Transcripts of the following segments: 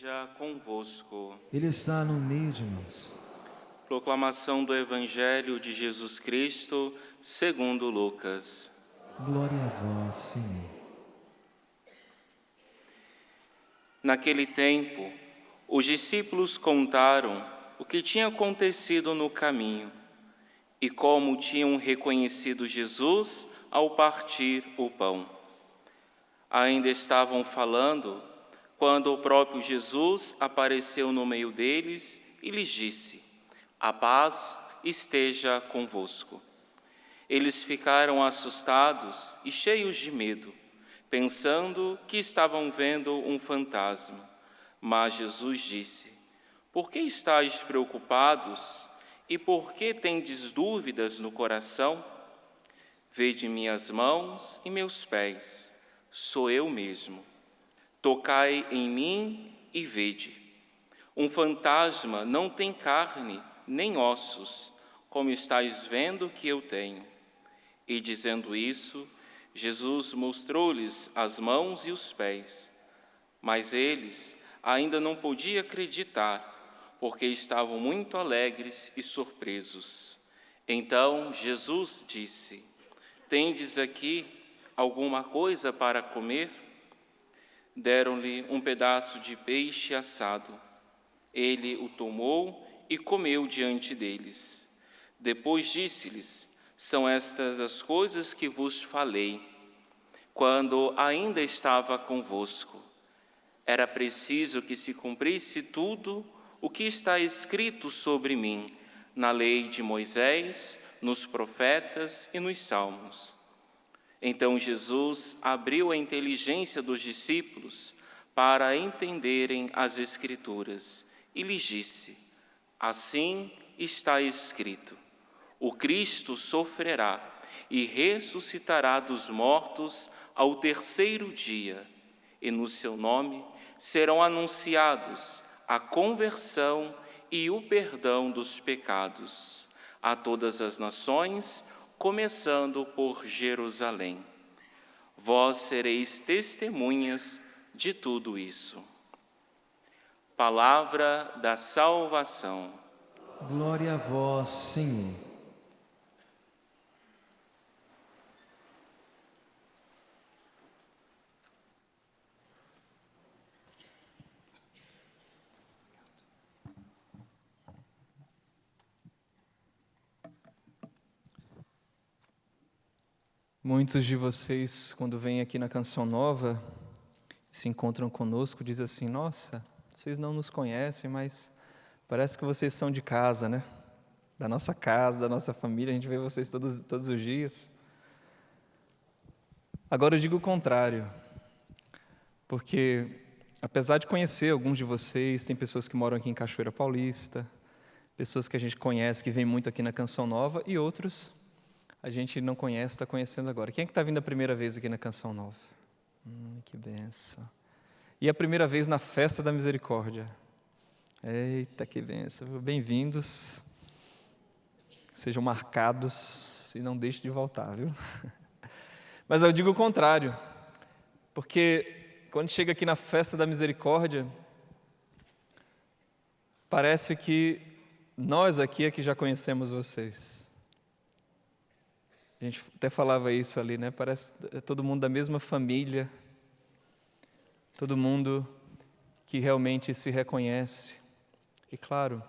esteja convosco. Ele está no meio de nós. Proclamação do Evangelho de Jesus Cristo, segundo Lucas. Glória a vós, Senhor. Naquele tempo, os discípulos contaram o que tinha acontecido no caminho e como tinham reconhecido Jesus ao partir o pão. Ainda estavam falando quando o próprio Jesus apareceu no meio deles e lhes disse: "A paz esteja convosco." Eles ficaram assustados e cheios de medo, pensando que estavam vendo um fantasma. Mas Jesus disse: "Por que estáis preocupados e por que tendes dúvidas no coração? Vede minhas mãos e meus pés, sou eu mesmo. Tocai em mim e vede. Um fantasma não tem carne nem ossos, como estáis vendo que eu tenho." E dizendo isso, Jesus mostrou-lhes as mãos e os pés. Mas eles ainda não podiam acreditar, porque estavam muito alegres e surpresos. Então Jesus disse: "Tendes aqui alguma coisa para comer?" Deram-lhe um pedaço de peixe assado. Ele o tomou e comeu diante deles. Depois disse-lhes: "São estas as coisas que vos falei, quando ainda estava convosco. Era preciso que se cumprisse tudo o que está escrito sobre mim, na lei de Moisés, nos profetas e nos salmos." Então Jesus abriu a inteligência dos discípulos para entenderem as Escrituras e lhes disse: "Assim está escrito: o Cristo sofrerá e ressuscitará dos mortos ao terceiro dia, e no seu nome serão anunciados a conversão e o perdão dos pecados a todas as nações, começando por Jerusalém. Vós sereis testemunhas de tudo isso." Palavra da salvação. Glória a vós, Senhor. Muitos de vocês, quando vêm aqui na Canção Nova, se encontram conosco, dizem assim: "Nossa, vocês não nos conhecem, mas parece que vocês são de casa, né? Da nossa casa, da nossa família, a gente vê vocês todos os dias." Agora eu digo o contrário, porque apesar de conhecer alguns de vocês, tem pessoas que moram aqui em Cachoeira Paulista, pessoas que a gente conhece, que vêm muito aqui na Canção Nova, e outros a gente não conhece, está conhecendo agora. Quem é que está vindo a primeira vez aqui na Canção Nova? Que benção. E a primeira vez na Festa da Misericórdia. Eita, que benção. Bem-vindos. Sejam marcados e não deixem de voltar, viu? Mas eu digo o contrário, porque quando chega aqui na Festa da Misericórdia, parece que nós aqui é que já conhecemos vocês. A gente até falava isso ali, né? Parece todo mundo da mesma família, todo mundo que realmente se reconhece. E claro,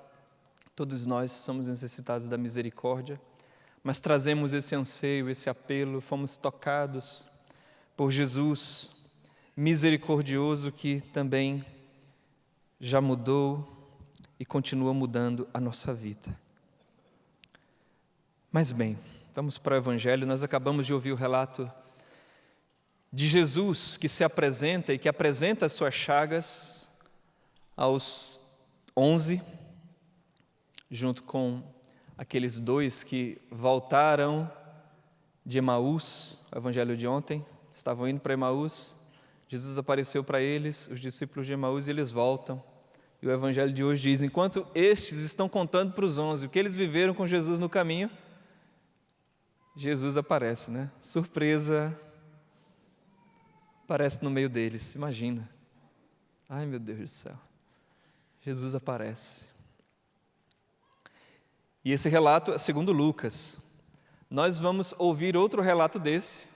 todos nós somos necessitados da misericórdia, mas trazemos esse anseio, esse apelo, fomos tocados por Jesus, misericordioso, que também já mudou e continua mudando a nossa vida. Mas bem, vamos para o Evangelho. Nós acabamos de ouvir o relato de Jesus, que se apresenta e que apresenta as suas chagas aos 11, junto com aqueles 2 que voltaram de Emaús, o Evangelho de ontem, estavam indo para Emaús, Jesus apareceu para eles, os discípulos de Emaús, e eles voltam. E o Evangelho de hoje diz: enquanto estes estão contando para os 11 o que eles viveram com Jesus no caminho, Jesus aparece, né? Surpresa, aparece no meio deles, imagina. Ai, meu Deus do céu. Jesus aparece. E esse relato é segundo Lucas. Nós vamos ouvir outro relato desse.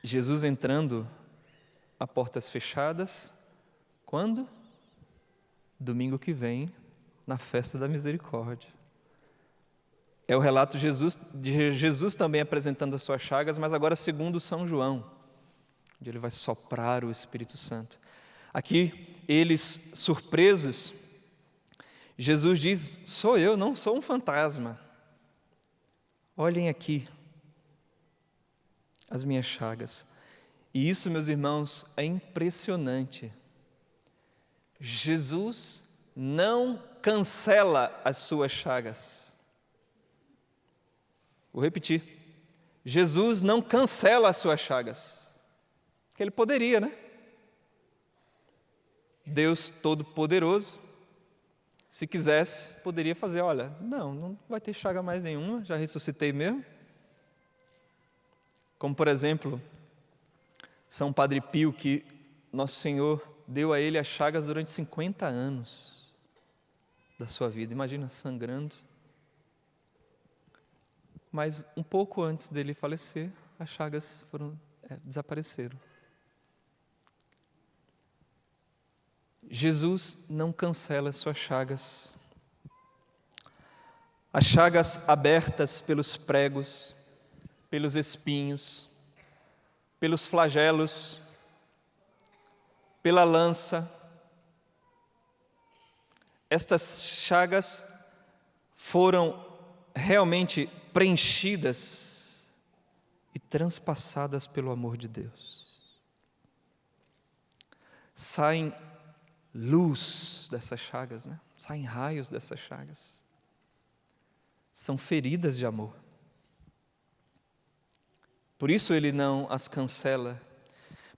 Jesus entrando a portas fechadas. Quando? Domingo que vem, na festa da misericórdia. É o relato de Jesus também apresentando as suas chagas, mas agora segundo São João, onde ele vai soprar o Espírito Santo. Aqui, eles surpresos, Jesus diz: sou eu, não sou um fantasma. Olhem aqui as minhas chagas. E isso, meus irmãos, é impressionante. Jesus não cancela as suas chagas. Vou repetir. Jesus não cancela as suas chagas. Que ele poderia, né? Deus Todo-Poderoso, se quisesse, poderia fazer: olha, não vai ter chaga mais nenhuma, já ressuscitei mesmo. Como, por exemplo, São Padre Pio, que Nosso Senhor deu a ele as chagas durante 50 anos da sua vida. Imagina, sangrando. Mas um pouco antes dele falecer, as chagas desapareceram. Jesus não cancela as suas chagas. As chagas abertas pelos pregos, pelos espinhos, pelos flagelos, pela lança. Estas chagas foram realmente preenchidas e transpassadas pelo amor de Deus. Saem luz dessas chagas, né? Saem raios dessas chagas. São feridas de amor. Por isso ele não as cancela,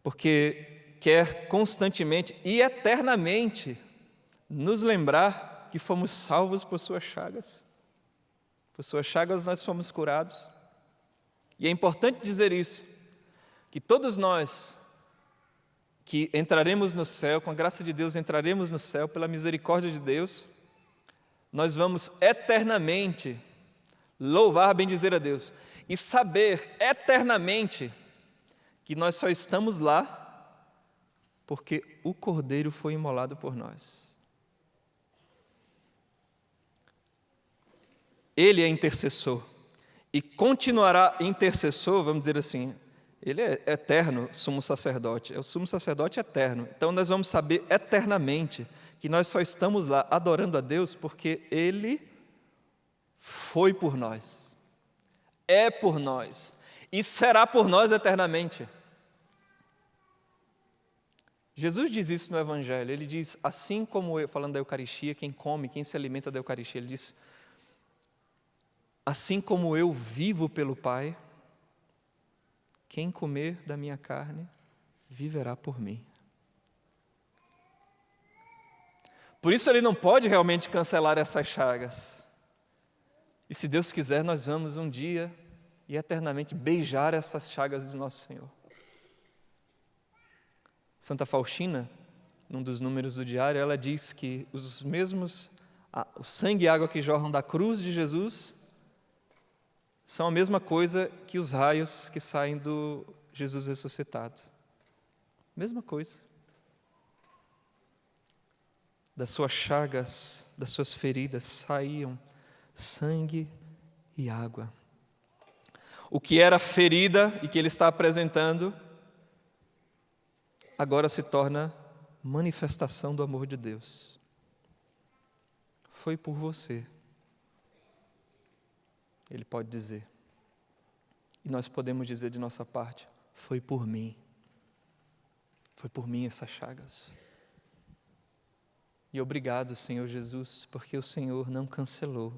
porque quer constantemente e eternamente nos lembrar que fomos salvos por suas chagas. Por suas chagas nós fomos curados. E é importante dizer isso, que todos nós que entraremos no céu, com a graça de Deus entraremos no céu, pela misericórdia de Deus, nós vamos eternamente louvar, bendizer a Deus e saber eternamente que nós só estamos lá porque o Cordeiro foi imolado por nós. Ele é intercessor e continuará intercessor, vamos dizer assim. Ele é eterno, sumo sacerdote, é o sumo sacerdote eterno. Então nós vamos saber eternamente que nós só estamos lá adorando a Deus porque Ele foi por nós, é por nós e será por nós eternamente. Jesus diz isso no Evangelho, ele diz, assim como eu, falando da Eucaristia, quem come, quem se alimenta da Eucaristia, ele diz: assim como eu vivo pelo Pai, quem comer da minha carne, viverá por mim. Por isso ele não pode realmente cancelar essas chagas. E se Deus quiser, nós vamos um dia e eternamente beijar essas chagas do nosso Senhor. Santa Faustina, num dos números do diário, ela diz que o sangue e a água que jorram da cruz de Jesus são a mesma coisa que os raios que saem do Jesus ressuscitado. Mesma coisa. Das suas chagas, das suas feridas, saíam sangue e água. O que era ferida e que ele está apresentando, agora se torna manifestação do amor de Deus. Foi por você. Ele pode dizer. E nós podemos dizer de nossa parte: foi por mim. Foi por mim essas chagas. E obrigado, Senhor Jesus, porque o Senhor não cancelou.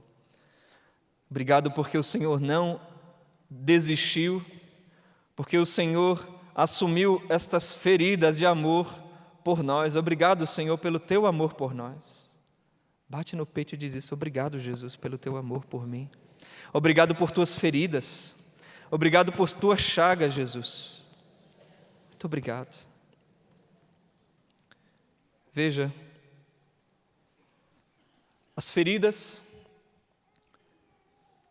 Obrigado porque o Senhor não desistiu, porque o Senhor assumiu estas feridas de amor por nós. Obrigado, Senhor, pelo teu amor por nós. Bate no peito e diz isso: obrigado, Jesus, pelo teu amor por mim. Obrigado por tuas feridas. Obrigado por tuas chagas, Jesus. Muito obrigado. Veja, as feridas,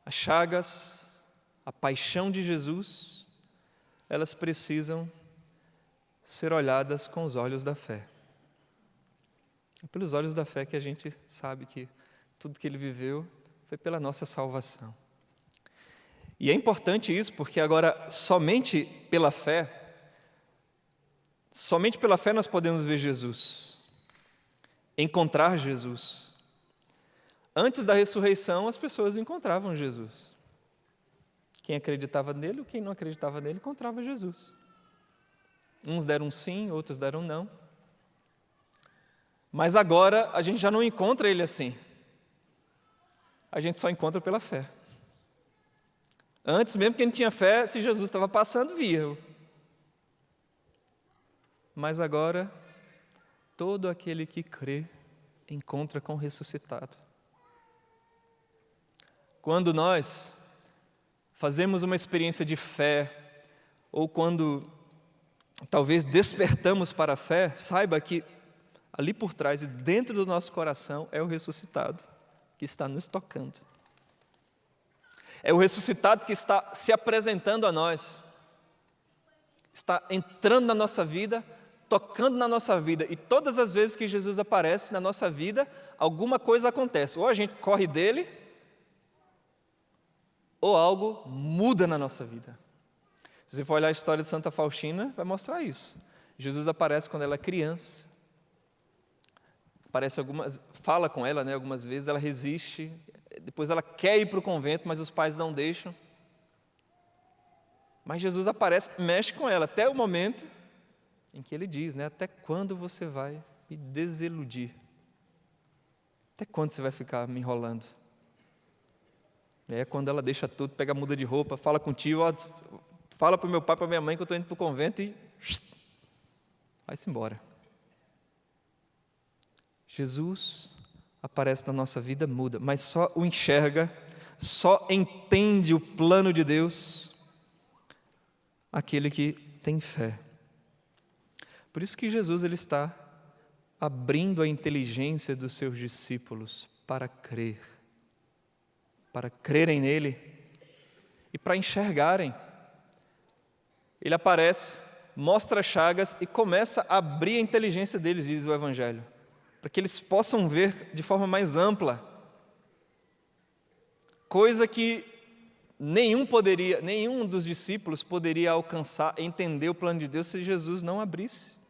as chagas, a paixão de Jesus, elas precisam ser olhadas com os olhos da fé. É pelos olhos da fé que a gente sabe que tudo que ele viveu foi pela nossa salvação. E é importante isso, porque agora somente pela fé nós podemos ver Jesus, encontrar Jesus. Antes da ressurreição, as pessoas encontravam Jesus. Quem acreditava nele ou quem não acreditava nele, encontrava Jesus. Uns deram sim, outros deram não. Mas agora a gente já não encontra ele assim. A gente só encontra pela fé. Antes, mesmo quem não tinha fé, se Jesus estava passando, via. Mas agora, todo aquele que crê, encontra com o ressuscitado. Quando nós fazemos uma experiência de fé, ou quando talvez despertamos para a fé, saiba que ali por trás e dentro do nosso coração é o ressuscitado que está nos tocando. É o ressuscitado que está se apresentando a nós, está entrando na nossa vida, tocando na nossa vida. E todas as vezes que Jesus aparece na nossa vida, alguma coisa acontece. Ou a gente corre dele, ou algo muda na nossa vida. Se você for olhar a história de Santa Faustina, vai mostrar isso. Jesus aparece quando ela é criança. Fala com ela, algumas vezes, ela resiste. Depois ela quer ir para o convento, mas os pais não deixam. Mas Jesus aparece, mexe com ela, até o momento em que ele diz, até quando você vai me desiludir? Até quando você vai ficar me enrolando? É quando ela deixa tudo, pega a muda de roupa, fala com o tio, fala para o meu pai, para a minha mãe que eu estou indo para o convento e vai-se embora. Jesus aparece na nossa vida, muda, mas só o enxerga, só entende o plano de Deus aquele que tem fé. Por isso que Jesus ele está abrindo a inteligência dos seus discípulos para crerem nele e para enxergarem. Ele aparece, mostra chagas e começa a abrir a inteligência deles, diz o Evangelho, para que eles possam ver de forma mais ampla, coisa que nenhum dos discípulos poderia alcançar, entender o plano de Deus se Jesus não abrisse,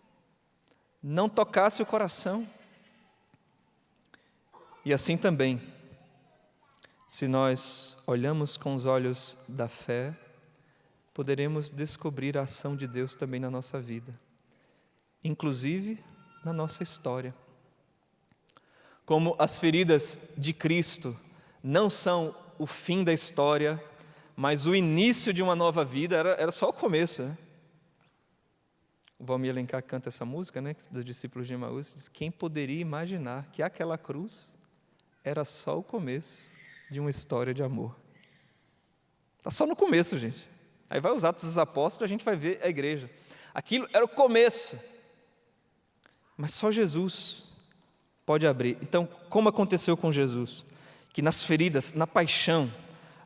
não tocasse o coração. E assim também, se nós olhamos com os olhos da fé, poderemos descobrir a ação de Deus também na nossa vida, inclusive na nossa história. Como as feridas de Cristo não são o fim da história, mas o início de uma nova vida, era só o começo. O Valmir Alencar canta essa música, dos discípulos de Emaús, diz: quem poderia imaginar que aquela cruz era só o começo de uma história de amor? Está só no começo, gente. Aí vai os Atos dos Apóstolos, a gente vai ver a igreja. Aquilo era o começo, mas só Jesus pode abrir. Então, como aconteceu com Jesus? Que nas feridas, na paixão,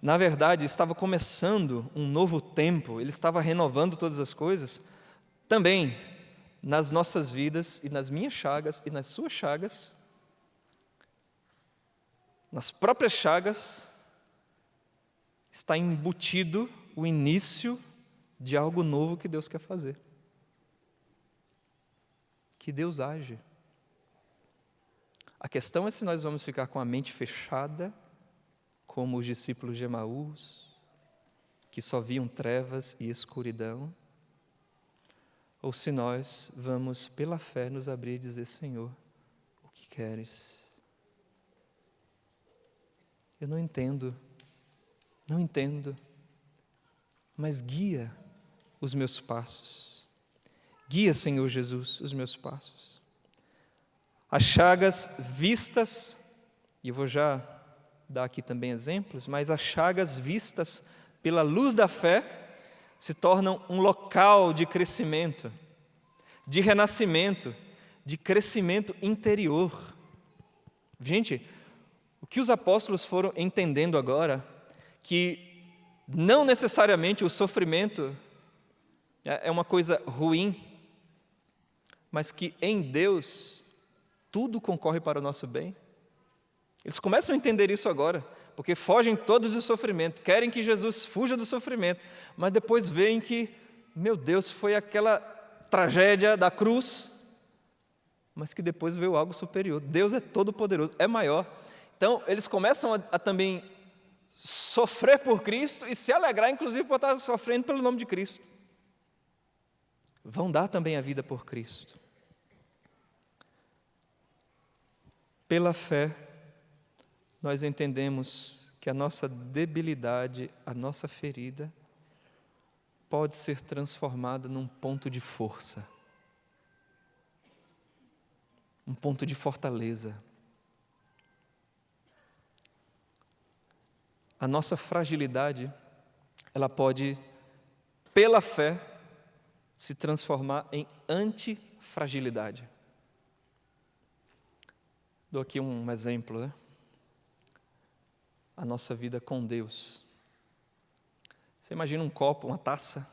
na verdade, estava começando um novo tempo, ele estava renovando todas as coisas, também nas nossas vidas e nas minhas chagas e nas suas chagas, nas próprias chagas, está embutido o início de algo novo que Deus quer fazer. Que Deus age. A questão é se nós vamos ficar com a mente fechada, como os discípulos de Emaús, que só viam trevas e escuridão, ou se nós vamos, pela fé, nos abrir e dizer: Senhor, o que queres? Eu não entendo, mas guia os meus passos. Guia, Senhor Jesus, os meus passos. As chagas vistas, e eu vou já dar aqui também exemplos, mas as chagas vistas pela luz da fé se tornam um local de crescimento, de renascimento, de crescimento interior. Gente, o que os apóstolos foram entendendo agora, que não necessariamente o sofrimento é uma coisa ruim, mas que em Deus tudo concorre para o nosso bem. Eles começam a entender isso agora, porque fogem todos do sofrimento, querem que Jesus fuja do sofrimento, mas depois veem que, meu Deus, foi aquela tragédia da cruz, mas que depois veio algo superior. Deus é todo-poderoso, é maior. Então, eles começam a também sofrer por Cristo e se alegrar, inclusive, por estar sofrendo pelo nome de Cristo. Vão dar também a vida por Cristo. Pela fé, nós entendemos que a nossa debilidade, a nossa ferida, pode ser transformada num ponto de força, um ponto de fortaleza. A nossa fragilidade, ela pode, pela fé, se transformar em antifragilidade. Dou aqui um exemplo, né? A nossa vida com Deus. Você imagina um copo, uma taça,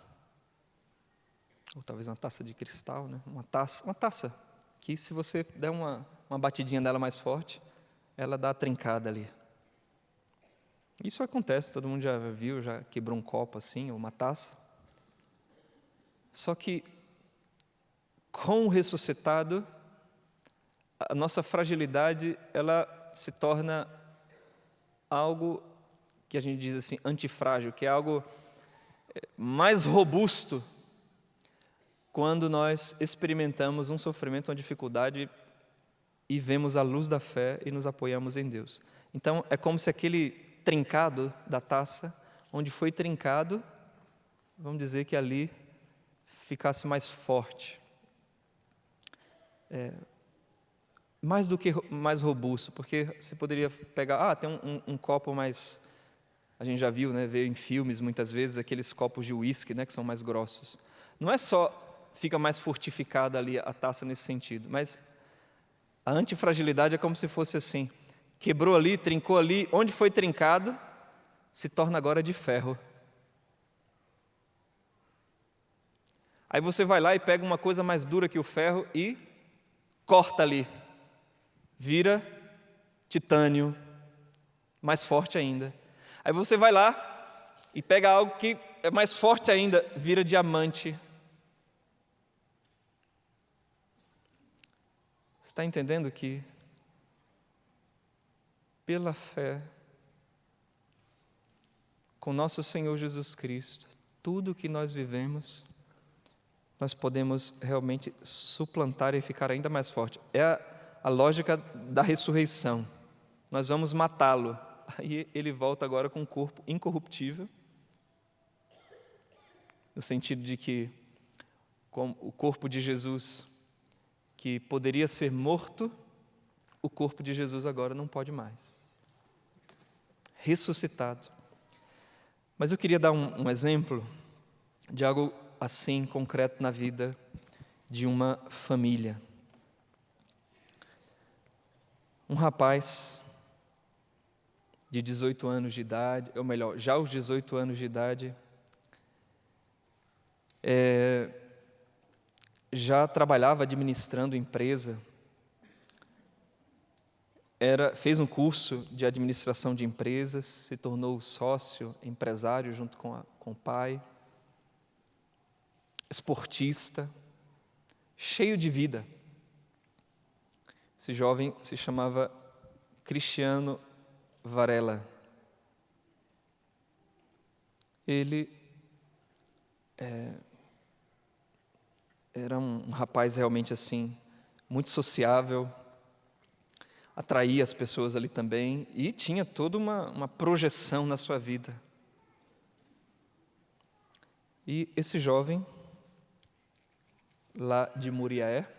ou talvez uma taça de cristal, né? Uma taça que se você der uma batidinha nela mais forte, ela dá a trincada ali. Isso acontece, todo mundo já viu, já quebrou um copo assim, ou uma taça. Só que, com o ressuscitado, a nossa fragilidade, ela se torna algo que a gente diz assim, antifrágil, que é algo mais robusto quando nós experimentamos um sofrimento, uma dificuldade e vemos a luz da fé e nos apoiamos em Deus. Então, é como se aquele trincado da taça, onde foi trincado, vamos dizer que ali ficasse mais forte. Mais do que mais robusto, porque você poderia pegar, tem um copo mais, a gente já viu, né, vê em filmes muitas vezes aqueles copos de uísque, né, que são mais grossos. Não é só fica mais fortificada ali a taça nesse sentido, mas a antifragilidade é como se fosse assim, quebrou ali, trincou ali, onde foi trincado, se torna agora de ferro. Aí você vai lá e pega uma coisa mais dura que o ferro e corta ali. Vira titânio, mais forte ainda. Aí você vai lá e pega algo que é mais forte ainda, vira diamante. Você está entendendo que, pela fé, com nosso Senhor Jesus Cristo, tudo que nós vivemos, nós podemos realmente suplantar e ficar ainda mais forte. É a lógica da ressurreição. Nós vamos matá-lo. Aí ele volta agora com um corpo incorruptível, no sentido de que, como o corpo de Jesus, que poderia ser morto, o corpo de Jesus agora não pode mais. Ressuscitado. Mas eu queria dar um exemplo de algo assim concreto na vida de uma família. Um rapaz de 18 anos de idade, ou melhor, já aos 18 anos de idade, já trabalhava administrando empresa, fez um curso de administração de empresas, se tornou sócio, empresário junto com o pai, esportista, cheio de vida. Esse jovem se chamava Cristiano Varela. Ele era um rapaz realmente assim, muito sociável, atraía as pessoas ali também e tinha toda uma projeção na sua vida. E esse jovem, lá de Muriaé,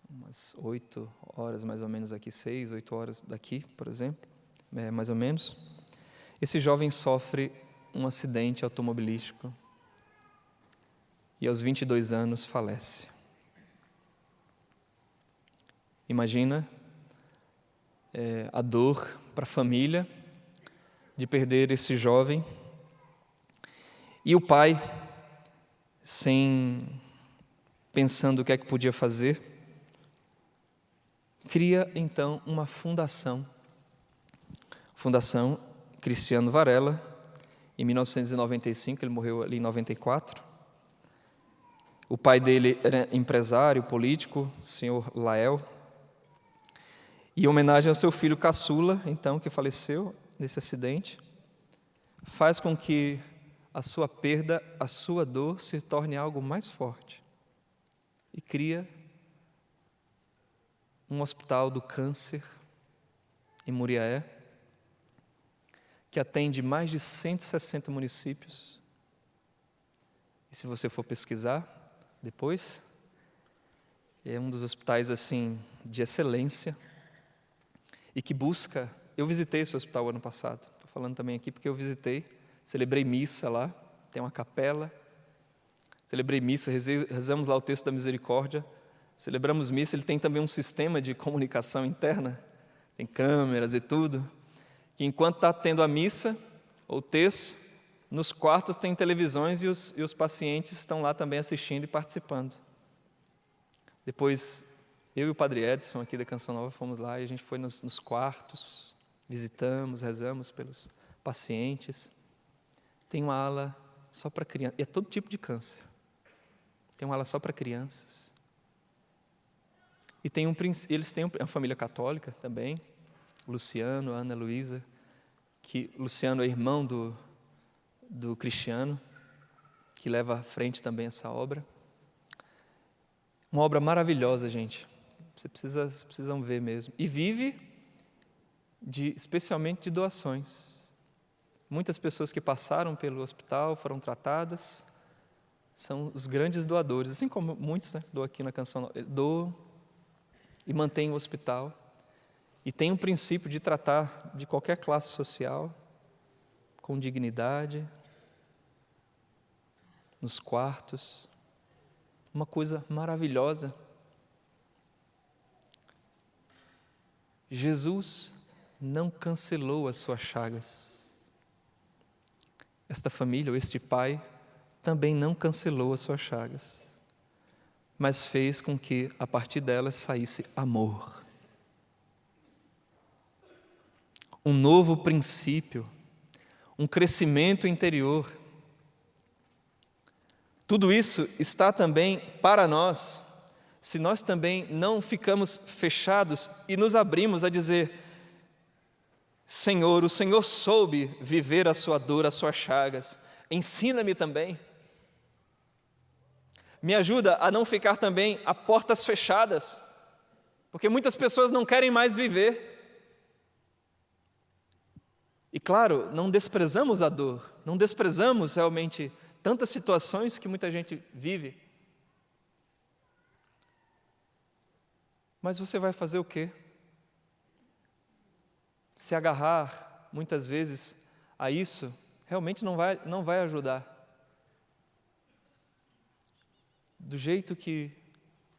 umas 8 horas mais ou menos aqui, 6, 8 horas daqui, por exemplo, mais ou menos. Esse jovem sofre um acidente automobilístico e aos 22 anos falece. Imagina a dor para a família de perder esse jovem. E o pai, pensando o que é que podia fazer, cria então uma fundação. Fundação Cristiano Varela, em 1995, ele morreu ali em 94. O pai dele era empresário, político, o senhor Lael. E em homenagem ao seu filho caçula, então, que faleceu nesse acidente, faz com que a sua perda, a sua dor se torne algo mais forte. E cria um hospital do câncer em Muriaé, que atende mais de 160 municípios. E se você for pesquisar depois, é um dos hospitais assim de excelência e que busca. Eu visitei esse hospital ano passado. Estou falando também aqui porque eu visitei, celebrei missa lá, tem uma capela. Celebrei missa, rezamos lá o texto da misericórdia. Celebramos missa, ele tem também um sistema de comunicação interna, tem câmeras e tudo, que enquanto está tendo a missa, ou o texto, nos quartos tem televisões e os pacientes estão lá também assistindo e participando. Depois, eu e o Padre Edson, aqui da Canção Nova, fomos lá e a gente foi nos quartos, visitamos, rezamos pelos pacientes. Tem uma ala só para crianças, e é todo tipo de câncer. Tem uma ala só para crianças. E eles têm uma família católica também, o Luciano, a Ana Luísa, que Luciano é irmão do Cristiano, que leva à frente também essa obra. Uma obra maravilhosa, gente. Vocês precisam ver mesmo. E vive especialmente de doações. Muitas pessoas que passaram pelo hospital, foram tratadas, são os grandes doadores, assim como muitos, né, doam aqui na Canção, doam e mantêm o hospital. E tem um princípio de tratar de qualquer classe social, com dignidade, nos quartos. Uma coisa maravilhosa. Jesus não cancelou as suas chagas. Esta família, ou este pai, também não cancelou as suas chagas, mas fez com que, a partir delas, saísse amor. Um novo princípio, um crescimento interior. Tudo isso está também para nós, se nós também não ficamos fechados e nos abrimos a dizer: Senhor, o Senhor soube viver a sua dor, as suas chagas, ensina-me também. Me ajuda a não ficar também a portas fechadas, porque muitas pessoas não querem mais viver. E claro, não desprezamos a dor, não desprezamos realmente tantas situações que muita gente vive. Mas você vai fazer o quê? Se agarrar, muitas vezes, a isso, realmente não vai ajudar. Do jeito que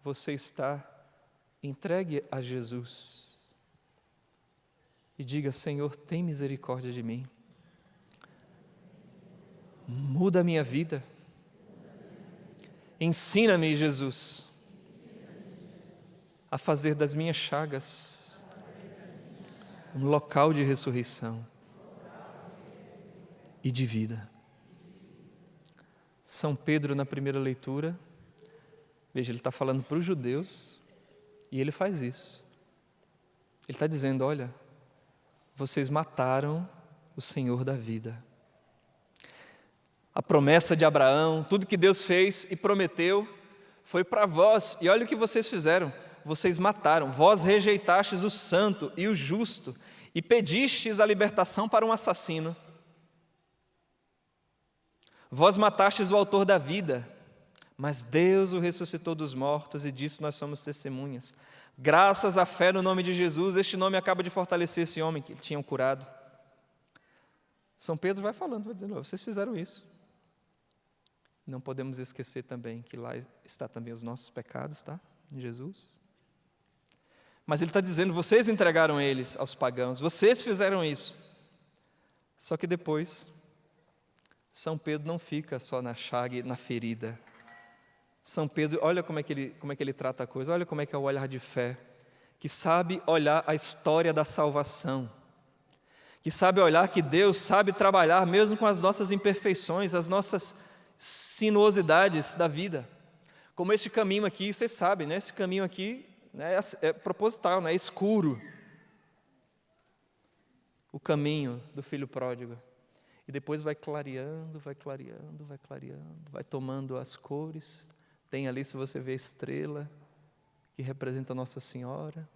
você está, entregue a Jesus. E diga: Senhor, tem misericórdia de mim. Muda a minha vida. Ensina-me, Jesus, a fazer das minhas chagas um local de ressurreição e de vida. São Pedro, na primeira leitura, veja, ele está falando para os judeus e ele faz isso. Ele está dizendo: olha, vocês mataram o Senhor da vida. A promessa de Abraão, tudo que Deus fez e prometeu, foi para vós. E olha o que vocês fizeram. Vocês mataram. Vós rejeitastes o santo e o justo e pedistes a libertação para um assassino. Vós matastes o autor da vida, mas Deus o ressuscitou dos mortos e disso nós somos testemunhas. Graças à fé no nome de Jesus, este nome acaba de fortalecer esse homem que tinham curado. São Pedro vai falando, vai dizendo: vocês fizeram isso. Não podemos esquecer também que lá está também os nossos pecados, tá? Em Jesus. Mas ele está dizendo, vocês entregaram eles aos pagãos, vocês fizeram isso. Só que depois, São Pedro não fica só na chaga, na ferida. São Pedro, olha como é que ele trata a coisa, olha como é que é o olhar de fé, que sabe olhar a história da salvação, que sabe olhar que Deus sabe trabalhar mesmo com as nossas imperfeições, as nossas sinuosidades da vida. Como este caminho aqui, vocês sabem, né? Esse caminho aqui, né, é proposital, né, é escuro. O caminho do filho pródigo. E depois vai clareando, vai clareando, vai clareando, vai tomando as cores. Tem ali, se você vê, a estrela, que representa Nossa Senhora.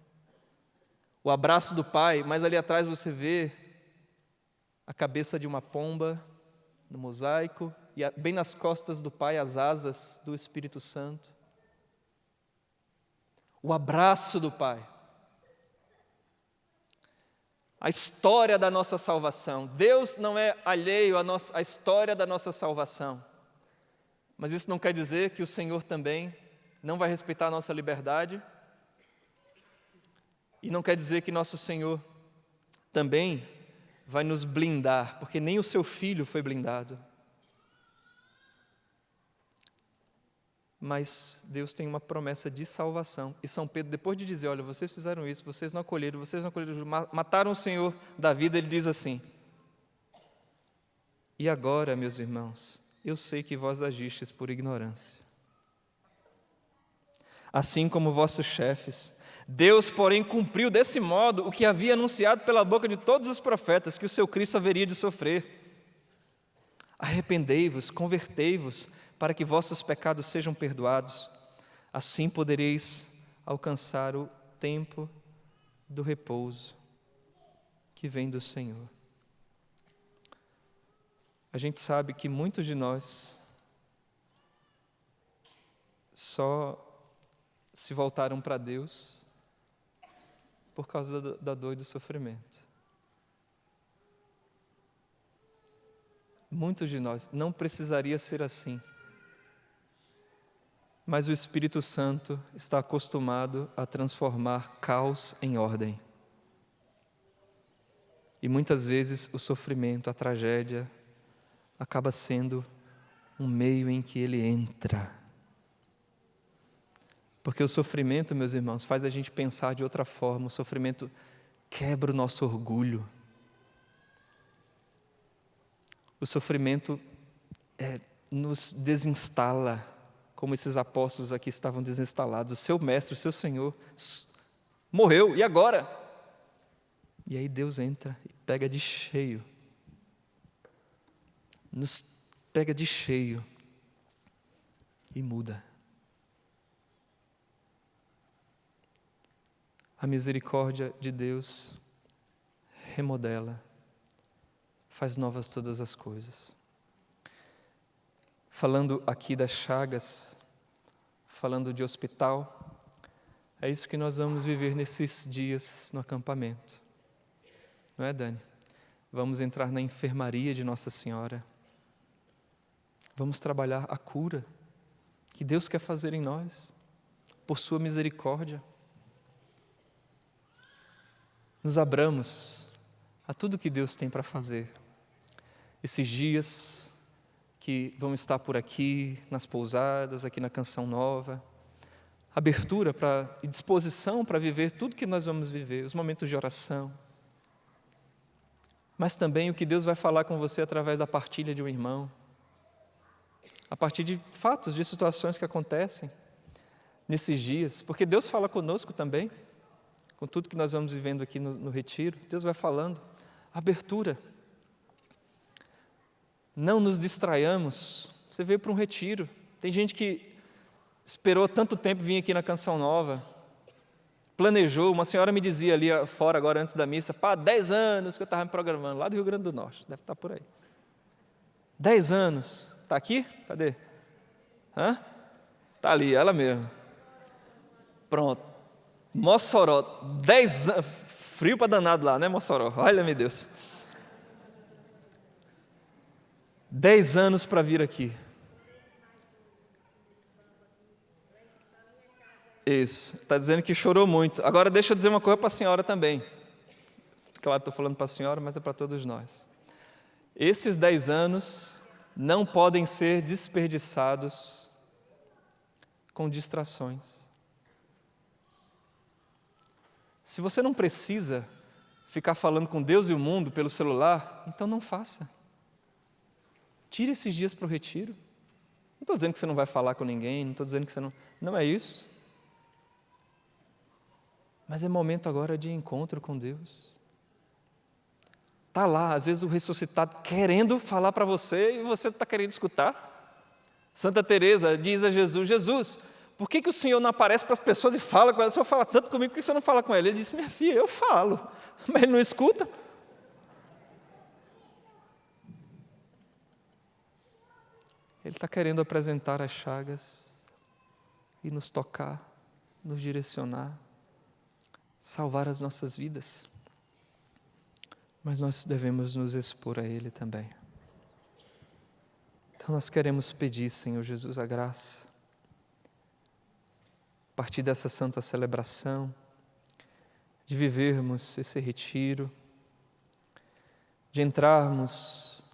O abraço do Pai, mas ali atrás você vê a cabeça de uma pomba no mosaico, e bem nas costas do Pai as asas do Espírito Santo. O abraço do Pai. A história da nossa salvação. Deus não é alheio à história da nossa salvação. Mas isso não quer dizer que o Senhor também não vai respeitar a nossa liberdade. E não quer dizer que nosso Senhor também vai nos blindar, porque nem o seu Filho foi blindado. Mas Deus tem uma promessa de salvação. E São Pedro, depois de dizer, olha, vocês fizeram isso, vocês não acolheram, mataram o Senhor da vida, ele diz assim, e agora, meus irmãos, eu sei que vós agistes por ignorância. Assim como vossos chefes, Deus, porém, cumpriu desse modo o que havia anunciado pela boca de todos os profetas, que o seu Cristo haveria de sofrer. Arrependei-vos, convertei-vos, para que vossos pecados sejam perdoados. Assim podereis alcançar o tempo do repouso que vem do Senhor. A gente sabe que muitos de nós só se voltaram para Deus por causa da dor e do sofrimento. Muitos de nós, não precisaria ser assim. Mas o Espírito Santo está acostumado a transformar caos em ordem. E muitas vezes o sofrimento, a tragédia, acaba sendo um meio em que ele entra. Porque o sofrimento, meus irmãos, faz a gente pensar de outra forma. O sofrimento quebra o nosso orgulho. O sofrimento nos desinstala, como esses apóstolos aqui estavam desinstalados. O seu mestre, o seu Senhor, morreu, e agora? E aí Deus entra e pega de cheio. Nos pega de cheio e muda. A misericórdia de Deus remodela, faz novas todas as coisas. Falando aqui das chagas, falando de hospital, é isso que nós vamos viver nesses dias no acampamento. Não é, Dani? Vamos entrar na enfermaria de Nossa Senhora. Vamos trabalhar a cura que Deus quer fazer em nós, por sua misericórdia. Nos abramos a tudo que Deus tem para fazer. Esses dias que vão estar por aqui, nas pousadas, aqui na Canção Nova, abertura e disposição para viver tudo que nós vamos viver, os momentos de oração, mas também o que Deus vai falar com você através da partilha de um irmão, a partir de fatos, de situações que acontecem nesses dias, porque Deus fala conosco também, com tudo que nós vamos vivendo aqui no retiro, Deus vai falando, abertura. Não nos distraiamos. Você veio para um retiro. Tem gente que esperou tanto tempo vir aqui na Canção Nova, planejou. Uma senhora me dizia ali fora, agora antes da missa, 10 anos que eu estava me programando, lá do Rio Grande do Norte, deve estar por aí. 10 anos. Está aqui? Cadê? Está ali, ela mesma. Pronto. Mossoró, 10 anos. Frio para danado lá, né, Mossoró? Olha, meu Deus. 10 anos para vir aqui. Isso, está dizendo que chorou muito. Agora deixa eu dizer uma coisa para a senhora também. Claro, estou falando para a senhora, mas é para todos nós. Esses 10 anos não podem ser desperdiçados com distrações. Se você não precisa ficar falando com Deus e o mundo pelo celular, então não faça. Tire esses dias para o retiro. Não estou dizendo que você não vai falar com ninguém, não estou dizendo que você não... Não é isso. Mas é momento agora de encontro com Deus. Está lá, às vezes o ressuscitado querendo falar para você e você está querendo escutar. Santa Teresa diz a Jesus: Jesus, por que o Senhor não aparece para as pessoas e fala com elas? O Senhor fala tanto comigo, por que você não fala com ele? Ele disse: minha filha, eu falo, mas ele não escuta. Ele está querendo apresentar as chagas e nos tocar, nos direcionar, salvar as nossas vidas. Mas nós devemos nos expor a Ele também. Então nós queremos pedir, Senhor Jesus, a graça, a partir dessa santa celebração, de vivermos esse retiro, de entrarmos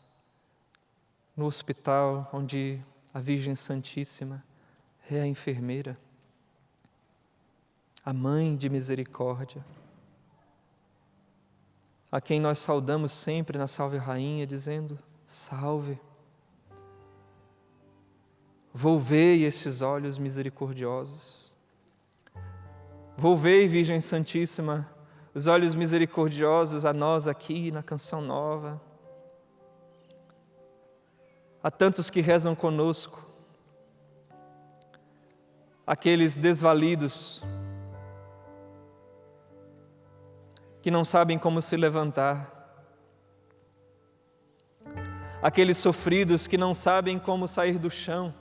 no hospital onde a Virgem Santíssima é a enfermeira, a Mãe de Misericórdia, a quem nós saudamos sempre na Salve Rainha, dizendo: salve. Volvei estes olhos misericordiosos. Volvei, Virgem Santíssima, os olhos misericordiosos a nós aqui na Canção Nova, a tantos que rezam conosco, aqueles desvalidos, que não sabem como se levantar, aqueles sofridos que não sabem como sair do chão,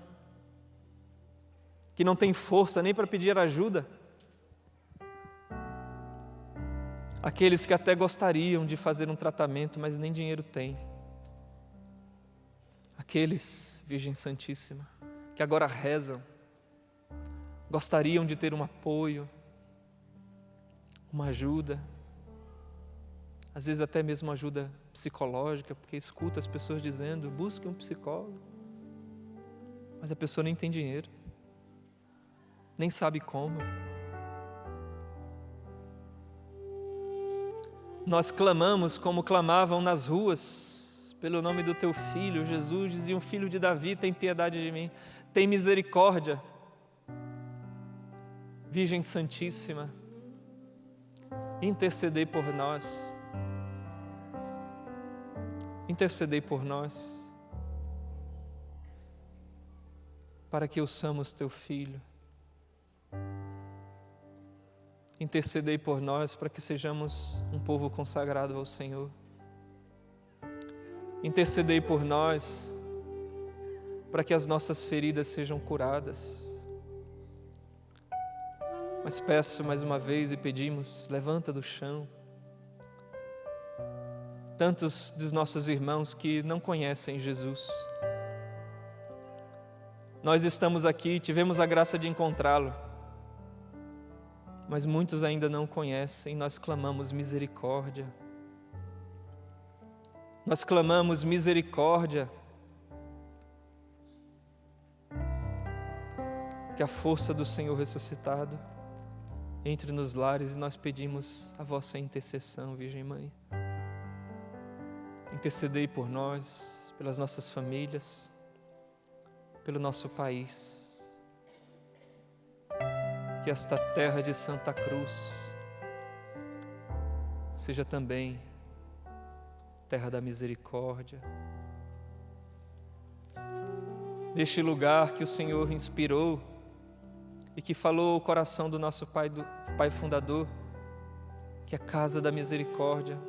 que não têm força nem para pedir ajuda, aqueles que até gostariam de fazer um tratamento, mas nem dinheiro têm, aqueles, Virgem Santíssima, que agora rezam, gostariam de ter um apoio, uma ajuda, às vezes até mesmo ajuda psicológica, porque escuta as pessoas dizendo: busque um psicólogo, mas a pessoa nem tem dinheiro, nem sabe como. Nós clamamos como clamavam nas ruas, pelo nome do teu filho, Jesus, diziam: filho de Davi, tem piedade de mim, tem misericórdia. Virgem Santíssima, intercedei por nós. Intercedei por nós, para que ouçamos teu Filho. Intercedei por nós, para que sejamos um povo consagrado ao Senhor. Intercedei por nós, para que as nossas feridas sejam curadas. Mas peço mais uma vez e pedimos: levanta do chão tantos dos nossos irmãos que não conhecem Jesus. Nós estamos aqui, tivemos a graça de encontrá-lo, mas muitos ainda não conhecem. Nós clamamos misericórdia. Nós clamamos misericórdia. Que a força do Senhor ressuscitado entre nos lares, e nós pedimos a vossa intercessão, Virgem Mãe. Intercedei por nós, pelas nossas famílias, pelo nosso país. Que esta terra de Santa Cruz seja também terra da misericórdia. Neste lugar que o Senhor inspirou e que falou ao coração do nosso Pai fundador, que é a casa da misericórdia,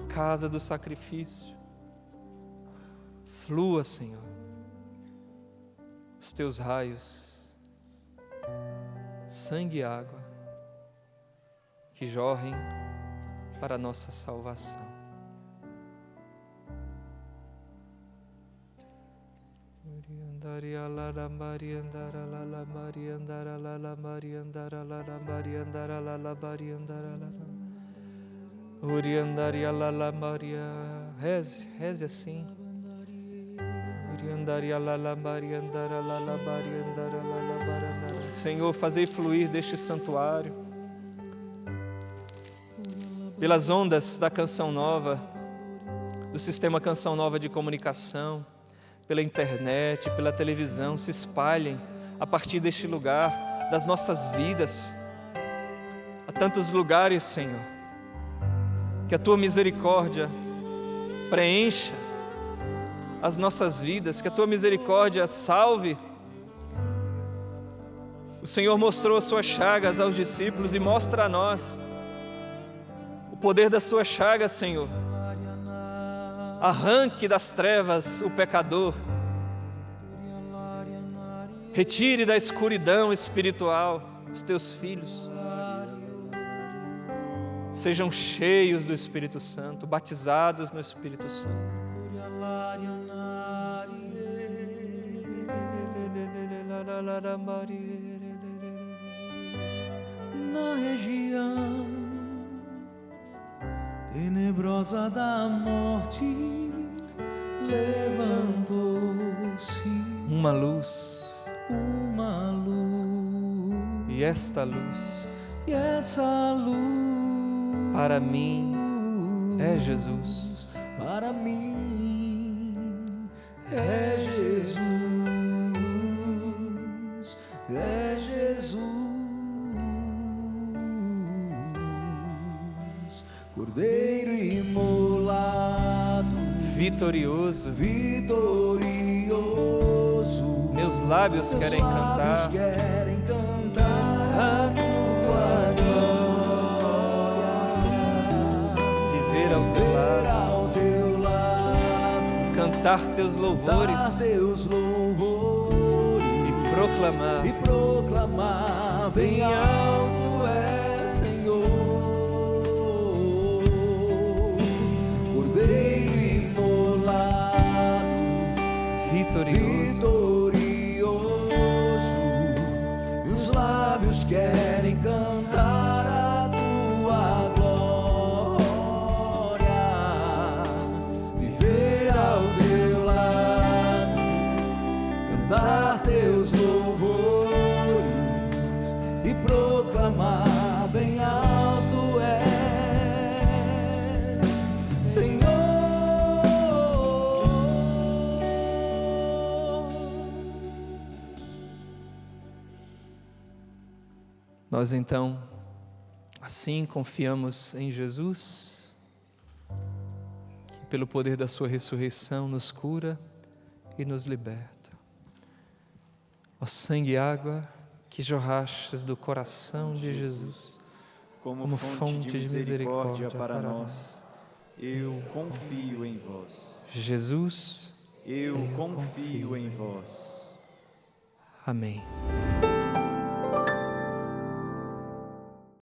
casa do sacrifício. Flua, Senhor, os teus raios, sangue e água, que jorrem para a nossa salvação. Reze assim. Senhor, fazei fluir deste santuário, pelas ondas da Canção Nova, do sistema Canção Nova de comunicação, pela internet, pela televisão, se espalhem a partir deste lugar, das nossas vidas, a tantos lugares, Senhor, que a Tua misericórdia preencha as nossas vidas, que a Tua misericórdia salve. O Senhor mostrou as Suas chagas aos discípulos e mostra a nós o poder das Suas chagas, Senhor. Arranque das trevas o pecador, retire da escuridão espiritual os Teus filhos, sejam cheios do Espírito Santo, batizados no Espírito Santo. Na região tenebrosa da morte, levantou-se uma luz, e esta luz para mim é Jesus. Para mim é Jesus, é Jesus, Cordeiro imolado, vitorioso. Meus lábios querem cantar a Tua glória, viver ao Teu lado, cantar Teus louvores e proclamar bem alto é Senhor, Cordeiro imolado, vitorioso. Meus lábios querem cantar a Tua glória, viver ao Teu lado, cantar Teus louvores e proclamar bem alto és, Senhor. Nós então, assim confiamos em Jesus, que pelo poder da Sua ressurreição nos cura e nos liberta. Ó sangue e água que jorrastes do coração de Jesus, como fonte de misericórdia para nós, eu confio em vós. Jesus, Eu confio em vós. amém.